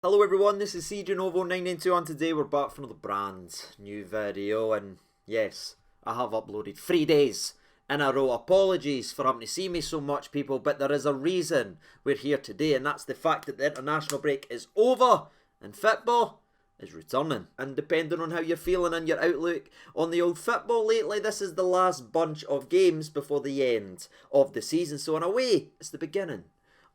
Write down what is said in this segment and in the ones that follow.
Hello everyone, this is CJNovo992 and today we're back for another brand new video, and yes, I have uploaded 3 days in a row. Apologies for having to see me so much, people, but there is a reason we're here today, and that's the fact that the international break is over and football is returning. And depending on how you're feeling and your outlook on the old football lately, this is the last bunch of games before the end of the season. So in a way, it's the beginning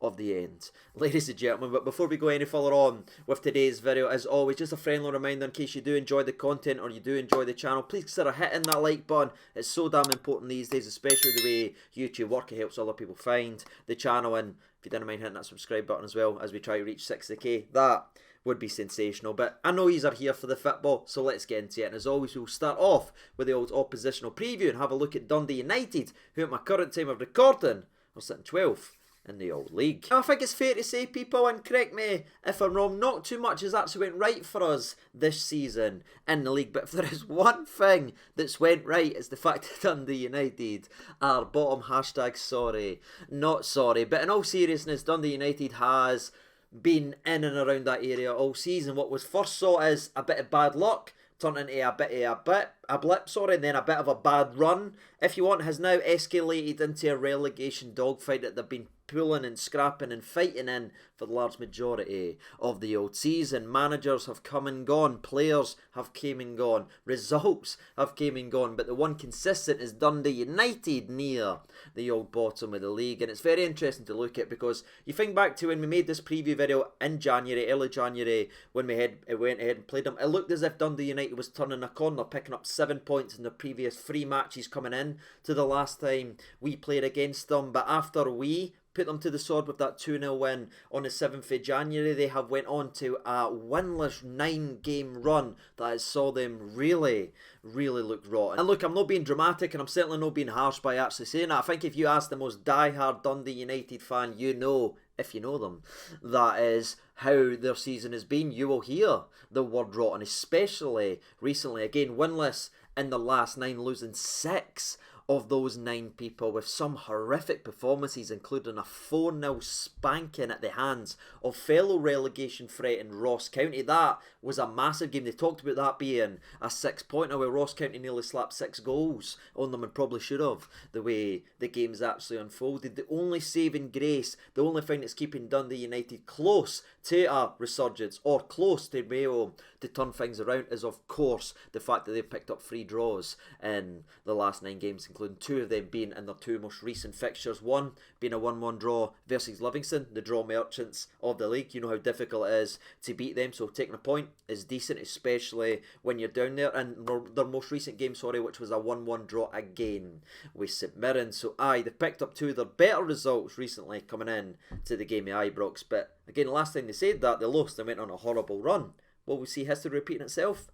of the end, ladies and gentlemen. But before we go any further on with today's video, as always, just a friendly reminder, in case you do enjoy the content or you do enjoy the channel, please consider hitting that like button. It's so damn important these days, especially the way YouTube work. It helps other people find the channel, and if you didn't mind hitting that subscribe button as well as we try to reach 60k, that would be sensational. But I know yous are here for the football, so let's get into it. And as always, we'll start off with the old oppositional preview and have a look at Dundee United, who at my current time of recording are sitting 12th in the old league. Now, I think it's fair to say, people, and correct me if I'm wrong, not too much has actually went right for us this season in the league, but if there is one thing that's went right, it's the fact that Dundee United are bottom. Hashtag sorry, not sorry. But in all seriousness, Dundee United has been in and around that area all season. What was first saw as a bit of bad luck turned into a blip, and then a bit of a bad run, if you want, has now escalated into a relegation dogfight that they've been pulling and scrapping and fighting in for the large majority of the old season. Managers have come and gone, players have came and gone, results have came and gone, but the one consistent is Dundee United near the old bottom of the league. And it's very interesting to look at, because you think back to when we made this preview video in January, early January, when we went ahead and played them, it looked as if Dundee United was turning a corner, picking up 7 points in the previous 3 matches coming in to the last time we played against them. But after we put them to the sword with that 2-0 win on the 7th of January, they have went on to a winless 9-game run that has saw them really look rotten. And look, I'm not being dramatic, and I'm certainly not being harsh by actually saying that. I think if you ask the most die-hard Dundee United fan you know, if you know them, that is how their season has been, you will hear the word rotten, especially recently. Again, winless in the last 9, losing 6 of those 9, people, with some horrific performances, including a 4-0 spanking at the hands of fellow relegation threatened Ross County. That was a massive game. They talked about that being a 6-pointer, where Ross County nearly slapped 6 goals on them, and probably should have, the way the game's actually unfolded. The only saving grace, the only thing that's keeping Dundee United close to a resurgence, or close to being able to turn things around, is of course the fact that they've picked up 3 draws in the last 9 games, including 2 of them being in their 2 most recent fixtures. One being a 1-1 draw versus Livingston, the draw merchants of the league. You know how difficult it is to beat them, so taking a point is decent, especially when you're down there. And their most recent game, which was a 1-1 draw again with St Mirren. So they picked up 2 of their better results recently coming in to the game of Ibrox. But again, last time they said that, they lost and went on a horrible run. Will we see history repeating itself?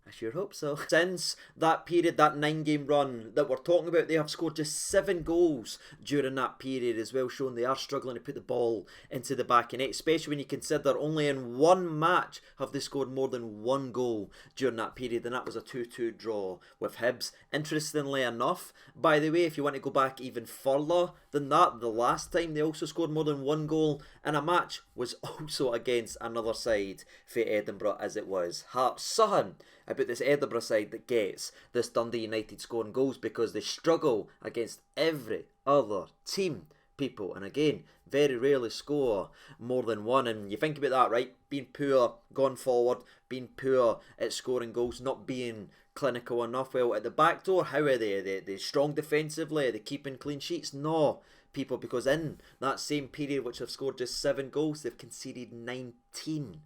I sure hope so. Since that period, that 9-game run that we're talking about, they have scored just 7 goals during that period as well, showing they are struggling to put the ball into the back of net, especially when you consider only in 1 match have they scored more than 1 goal during that period, and that was a 2-2 draw with Hibs. Interestingly enough, by the way, if you want to go back even further than that, the last time they also scored more than 1 goal in a match was also against another side for Edinburgh, as it was Hearts. Something about this Edinburgh side that gets this Dundee United scoring goals, because they struggle against every other team, people, and again, very rarely score more than 1. And you think about that, right? Being poor going forward, being poor at scoring goals, not being clinical enough. Well, at the back door, how are they? Are they strong defensively? Are they keeping clean sheets? No, people, because in that same period, which have scored just 7 goals, they've conceded 19,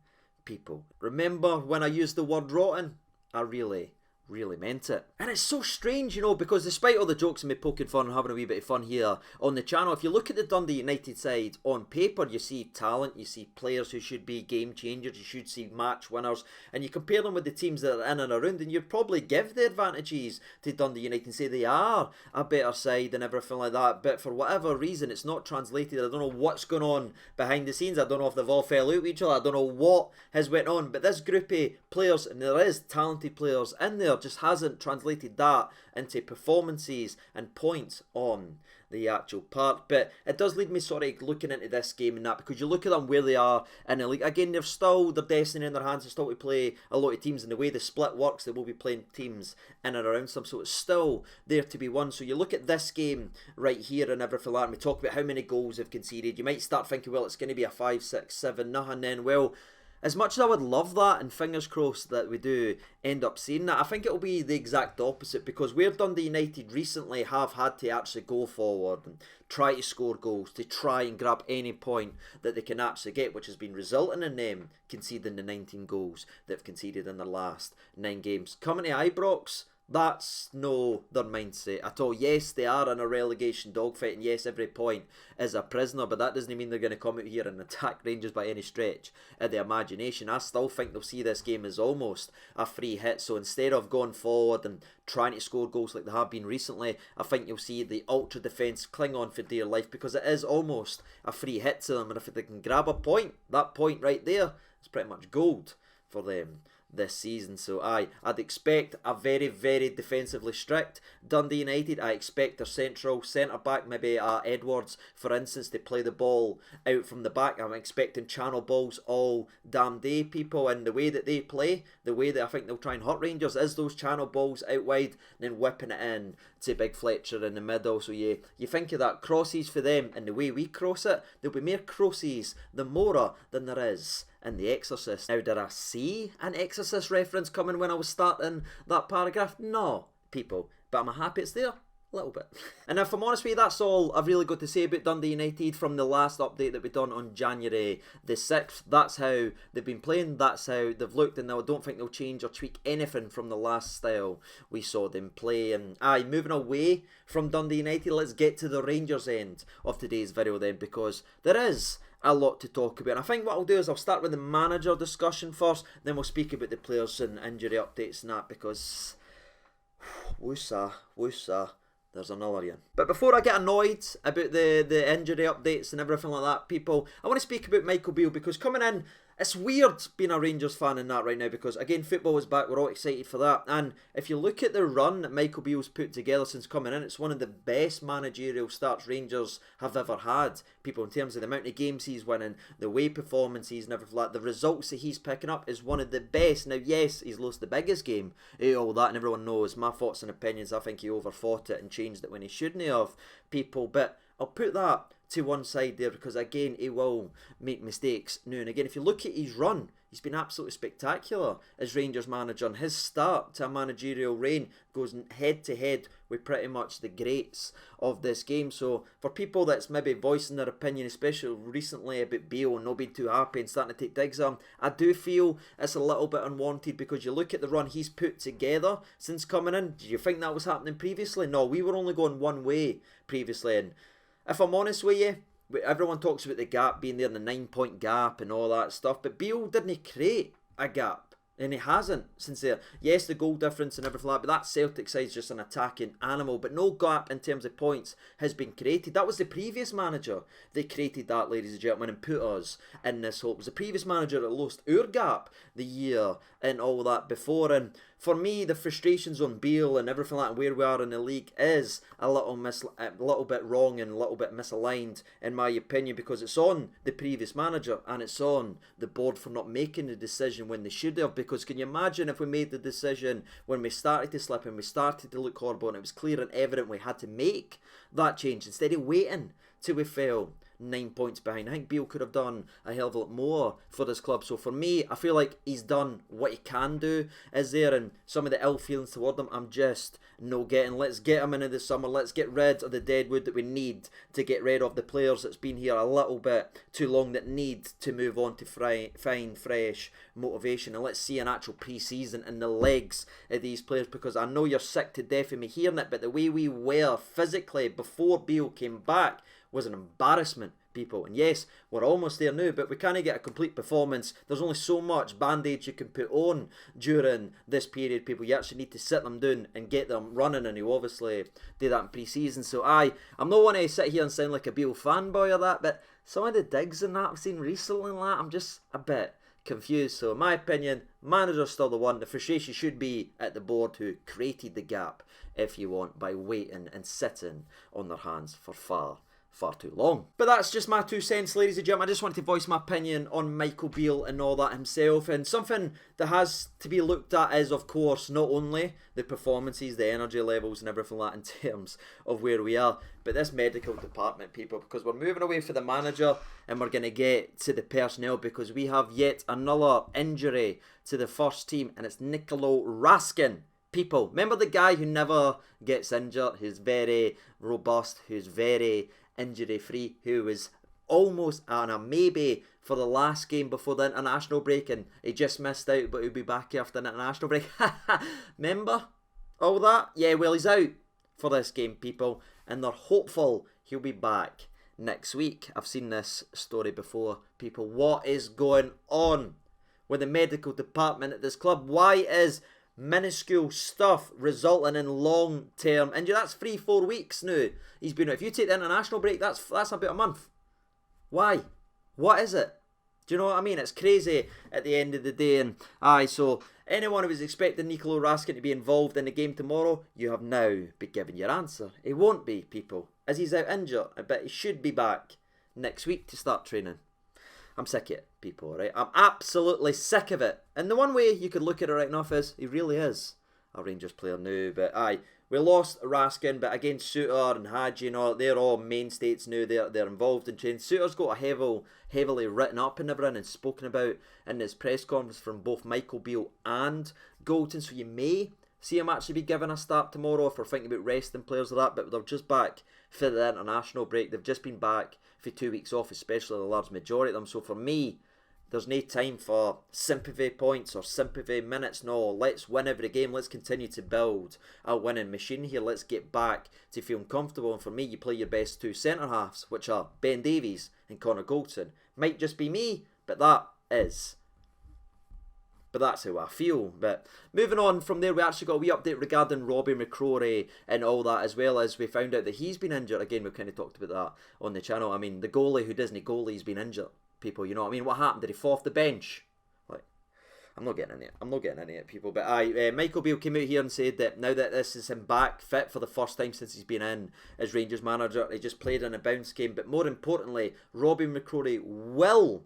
people. Remember when I used the word rotten? I really meant it. And it's so strange, you know, because despite all the jokes and me poking fun and having a wee bit of fun here on the channel, if you look at the Dundee United side on paper, you see talent, you see players who should be game changers, you should see match winners, and you compare them with the teams that are in and around, and you'd probably give the advantages to Dundee United and say they are a better side and everything like that. But for whatever reason, it's not translated. I don't know what's going on behind the scenes. I don't know if they've all fell out with each other. I don't know what has went on. But this group of players, and there is talented players in there, just hasn't translated that into performances and points on the actual park. But it does lead me sort of looking into this game and that, because you look at them where they are in the league. Again, they're still their destiny in their hands. They're still to play a lot of teams, and the way the split works, they will be playing teams in and around them, so it's still there to be won. So you look at this game right here and everything like that, and we talk about how many goals they've conceded. You might start thinking, well, it's going to be a 5, 6, 7, nothing then. Well, as much as I would love that, and fingers crossed that we do end up seeing that, I think it'll be the exact opposite, because where Dundee United recently have had to actually go forward and try to score goals, to try and grab any point that they can actually get, which has been resulting in them conceding the 19 goals they've conceded in their last 9 games. Coming to Ibrox, that's no their mindset at all. Yes, they are in a relegation dogfight, and yes, every point is a prisoner, but that doesn't mean they're going to come out here and attack Rangers by any stretch of the imagination. I still think they'll see this game as almost a free hit, so instead of going forward and trying to score goals like they have been recently, I think you'll see the ultra defence cling on for dear life, because it is almost a free hit to them, and if they can grab a point, that point right there is pretty much gold for them this season. So I'd expect a very, very defensively strict Dundee United. I expect their central centre-back, maybe Edwards, for instance, to play the ball out from the back. I'm expecting channel balls all damn day, people, and the way that they play, the way that I think they'll try and hurt Rangers is those channel balls out wide and then whipping it in to Big Fletcher in the middle. So you think of that, crosses for them, and the way we cross it, there'll be more crosses the Mora than there is in The Exorcist. Now, did I see an Exorcist reference coming when I was starting that paragraph? No, people, but I'm happy it's there. A little bit. And if I'm honest with you, that's all I've really got to say about Dundee United from the last update that we done on January the 6th. That's how they've been playing, that's how they've looked, and I don't think they'll change or tweak anything from the last style we saw them play. And moving away from Dundee United, let's get to the Rangers end of today's video then, because there is a lot to talk about. And I think what I'll do is I'll start with the manager discussion first, then we'll speak about the players and injury updates and that, because woosa, there's another one. But before I get annoyed about the injury updates and everything like that, people, I want to speak about Michael Beale, because coming in, it's weird being a Rangers fan in that right now, because again, football is back, we're all excited for that. And if you look at the run that Michael Beale's put together since coming in, it's one of the best managerial starts Rangers have ever had, people, in terms of the amount of games he's winning, the away performances and everything like that. The results that he's picking up is one of the best. Now, yes, he's lost the biggest game, all that, and everyone knows my thoughts and opinions. I think he overthought it and changed it when he shouldn't have, people, but I'll put that to one side there, because again, he will make mistakes now and again. If you look at his run, he's been absolutely spectacular as Rangers manager, and his start to a managerial reign goes head to head with pretty much the greats of this game. So for people that's maybe voicing their opinion, especially recently about Beale and not being too happy and starting to take digs at him, I do feel it's a little bit unwanted, because you look at the run he's put together since coming in. Do you think that was happening previously? No, we were only going one way previously, and if I'm honest with you, everyone talks about the gap being there, the 9-point gap and all that stuff, but Beale didn't create a gap, and he hasn't since there. Yes, the goal difference and everything like that, but that Celtic side's just an attacking animal, but no gap in terms of points has been created. That was the previous manager that created that, ladies and gentlemen, and put us in this hole. It was the previous manager that lost our gap the year and all that before. And for me, the frustrations on Beale and everything like that, where we are in the league, is a little bit wrong and a little bit misaligned, in my opinion, because it's on the previous manager and it's on the board for not making the decision when they should have. Because can you imagine if we made the decision when we started to slip and we started to look horrible, and it was clear and evident we had to make that change instead of waiting till we fell 9 points behind? I think Beale could have done a hell of a lot more for this club. So for me, I feel like he's done what he can do, is there, and some of the ill feelings toward him, I'm just no getting. Let's get him into the summer, let's get rid of the deadwood that we need to get rid of the players that's been here a little bit too long that need to move on to find fresh motivation, and let's see an actual pre-season in the legs of these players, because I know you're sick to death of me hearing it, but the way we were physically before Beale came back was an embarrassment, people. And yes, we're almost there now, but we can't get a complete performance. There's only so much band-aids you can put on during this period, people. You actually need to sit them down and get them running, and you obviously do that in pre-season. So I'm not want to sit here and sound like a Beale fanboy or that, but some of the digs and that I've seen recently, I'm just a bit confused. So in my opinion, manager's still the one. The frustration should be at the board who created the gap, if you want, by waiting and sitting on their hands for far too long. But that's just my 2 cents, ladies and gentlemen. I just wanted to voice my opinion on Michael Beale and all that himself. And something that has to be looked at is, of course, not only the performances, the energy levels and everything like that in terms of where we are, but this medical department, people, because we're moving away from the manager and we're going to get to the personnel, because we have yet another injury to the first team, and it's Nicola Raskin. People, remember the guy who never gets injured, who's very robust, who's very injury free, who was almost on a maybe for the last game before the international break, and he just missed out, but he'll be back after the international break. Remember all that? Yeah, well, he's out for this game, people, and they're hopeful he'll be back next week. I've seen this story before, people. What is going on with the medical department at this club? Why is minuscule stuff resulting in long-term injury? That's 3-4 weeks now he's been out. If you take the international break, that's about a month. Why? What is it? Do you know what I mean? It's crazy at the end of the day. And so anyone who was expecting Nicola Raskin to be involved in the game tomorrow, you have now been given your answer. He won't be, people, as he's out injured. But he should be back next week to start training. I'm sick of it, people, right? I'm absolutely sick of it. And the one way you could look at it right enough is he really is a Rangers player now. But we lost Raskin, but again, Suter and Hadji and all, they're all mainstays now. They're involved in training. Suter's got a heavily written up and everything and spoken about in his press conference from both Michael Beale and Goldson. So you may see him actually be given a start tomorrow if we're thinking about resting players like that. But they're just back for the international break. They've just been back for 2 weeks off, especially the large majority of them. So for me, there's no time for sympathy points or sympathy minutes. No, let's win every game. Let's continue to build a winning machine here. Let's get back to feeling comfortable. And for me, you play your best 2 centre-halves, which are Ben Davies and Connor Goldson. Might just be me, but that's how I feel. But moving on from there, we actually got a wee update regarding Robbie McCrory and all that, as well as we found out that he's been injured. Again, we've kind of talked about that on the channel. I mean, the goalie who doesn't goalie, he's been injured. People, you know what I mean? What happened? Did he fall off the bench? Like, I'm not getting into it, people. But Michael Beale came out here and said that now that this is him back fit for the first time since he's been in as Rangers manager, he just played in a bounce game. But more importantly, Robbie McCrory will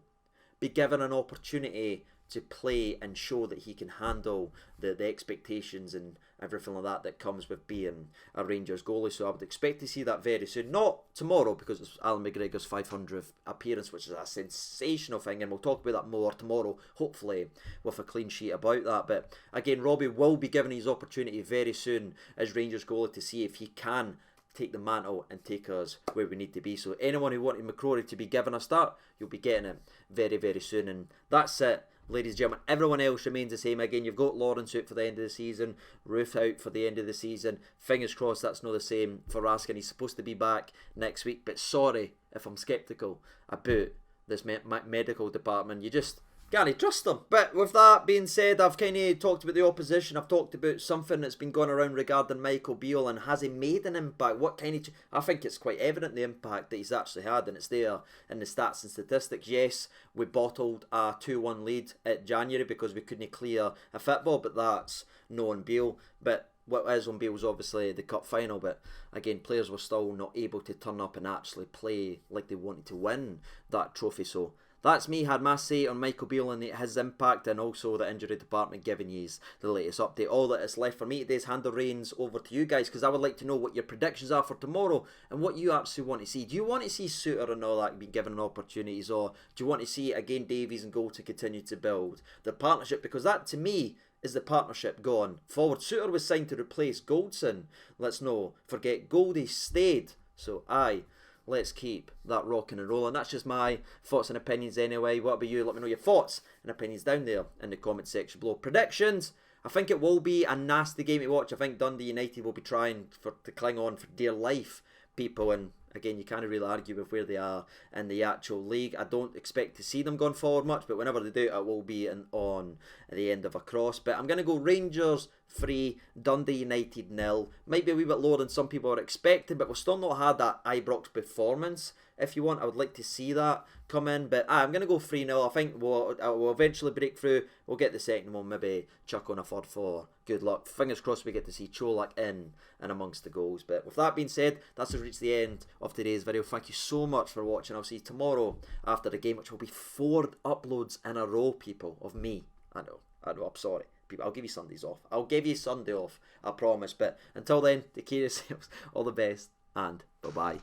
be given an opportunity to play and show that he can handle the expectations and everything like that comes with being a Rangers goalie. So I would expect to see that very soon. Not tomorrow, because it's Alan McGregor's 500th appearance, which is a sensational thing, and we'll talk about that more tomorrow, hopefully with a clean sheet about that. But again, Robbie will be given his opportunity very soon as Rangers goalie to see if he can take the mantle and take us where we need to be. So anyone who wanted McCrory to be given a start, you'll be getting it very, very soon. And that's it, ladies and gentlemen. Everyone else remains the same. Again, you've got Lawrence out for the end of the season, Roof out for the end of the season. Fingers crossed that's not the same for Raskin. He's supposed to be back next week, but sorry if I'm sceptical about this medical department. You just can't trust them. But with that being said, I've kind of talked about the opposition. I've talked about something that's been going around regarding Michael Beale, and has he made an impact? What kind of... I think it's quite evident the impact that he's actually had, and it's there in the stats and statistics. Yes, we bottled a 2-1 lead at January because we couldn't clear a football, but that's no on Beale. But what is on Beale was obviously the cup final, but again, players were still not able to turn up and actually play like they wanted to win that trophy. So that's me, had my say on Michael Beale and his impact, and also the injury department, giving you the latest update. All that is left for me today is hand the reins over to you guys, because I would like to know what your predictions are for tomorrow and what you actually want to see. Do you want to see Suter and all that be given opportunities, or do you want to see, again, Davies and Gold to continue to build the partnership? Because that, to me, is the partnership gone forward. Suter was signed to replace Goldson. Let's not forget Goldie stayed. So, let's keep that rocking and rolling. That's just my thoughts and opinions anyway. What about you? Let me know your thoughts and opinions down there in the comment section below. Predictions. I think it will be a nasty game to watch. I think Dundee United will be trying to cling on for dear life, people. And again, you can't really argue with where they are in the actual league. I don't expect to see them going forward much, but whenever they do, it will be on the end of a cross. But I'm going to go Rangers 3, Dundee United 0. Might be a wee bit lower than some people are expecting, but we've still not had that Ibrox performance. If you want, I would like to see that come in. But I'm going to go 3-0. I think we'll eventually break through. We'll get the second one, maybe chuck on a third for good luck. Fingers crossed we get to see Cholak in and amongst the goals. But with that being said, that's us reached the end of today's video. Thank you so much for watching. I'll see you tomorrow after the game, which will be 4 uploads in a row, people, of me. I know, I'm sorry. People, I'll give you Sundays off. I'll give you Sunday off, I promise. But until then, take care of yourselves. All the best, and bye-bye.